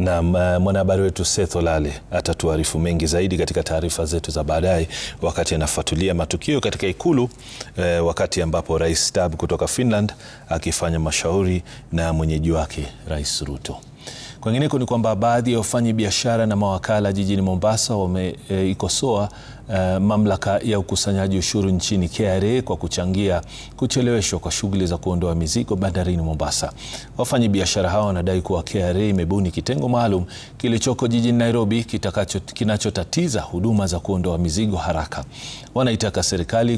Na mwanahabari wetu Seth Olale atatuarifu mengi zaidi katika taarifa zetu za baadaye, wakati anafuatilia matukio katika ikulu wakati ambapo Rais Stubb kutoka Finland akifanya mashauri na mwenyeji wake Rais Ruto. Kwingineko ni kwamba baadhi ya wafanyabiashara na mawakala jijini Mombasa wameikosoa mamlaka ya ukusanyaji ushuru nchini KRA kwa kuchangia kucheleweshwa kwa shughuli za kuondoa mizigo bandarini Mombasa. Wafanyabiashara hao wanadai kuwa KRA imebuni kitengo maalum kilichoko jijini Nairobi kinachotatiza huduma za kuondoa mizigo haraka. Wanaitaka serikali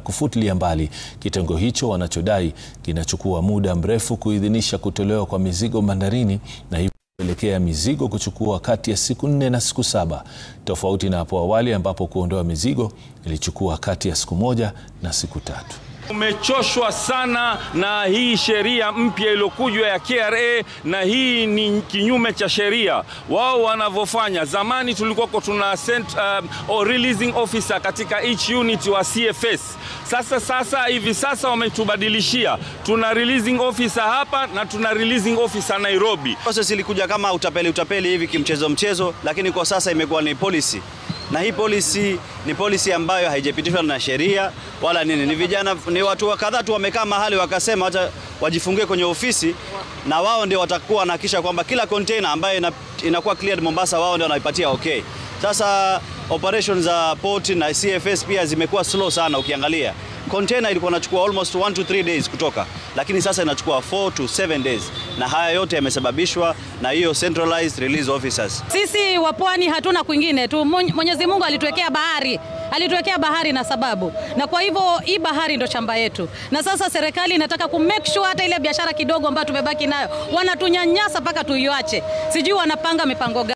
kufutilia mbali kitengo hicho wanachodai kinachukua muda mrefu kuidhinisha kutolewa kwa mizigo bandarini na hivyo kupelekea mizigo kuchukua kati ya siku 4 na siku 7, tofauti na hapo awali ambapo kuondoa mizigo ilichukua kati ya siku 1 na siku 3. Umechoshwa sana na hii sheria mpya iliyokujwa ya KRA, na hii ni kinyume cha sheria. Wao wanavyofanya, zamani tulikuwa tuna releasing officer katika each unit wa CFS. Hivi sasa wametubadilishia, tuna releasing officer hapa na tuna releasing officer Nairobi. Process ilikuja kama utapeli hivi kimchezo, lakini kwa sasa imekuwa ni policy. Na hii policy ni policy ambayo haijapitishwa na sheria wala nini. Ni watu kadhaa tu wamekaa mahali wakasema acha wajifungie kwenye ofisi, na wao ndio watakuwa wanahakisha kwamba kila container ambayo inakuwa cleared Mombasa wao ndio wanaipatia okay. Sasa operations za port na CFS pia zimekuwa slow sana. Ukiangalia container ilikuwa inachukua almost 1 to 3 days kutoka, lakini sasa inachukua 4 to 7 days, na haya yote yamesababishwa na hiyo centralized release officers. Sisi wa pwani hatuna kwingine tu. Mwenyezi Mungu alituwekea bahari na sababu, na kwa hivyo hii bahari ndo shamba yetu, na sasa serikali inataka kumake sure hata ile biashara kidogo ambayo tumebaki nayo wanatunyanyasa mpaka tuiache. Sijui wanapanga mipango gani.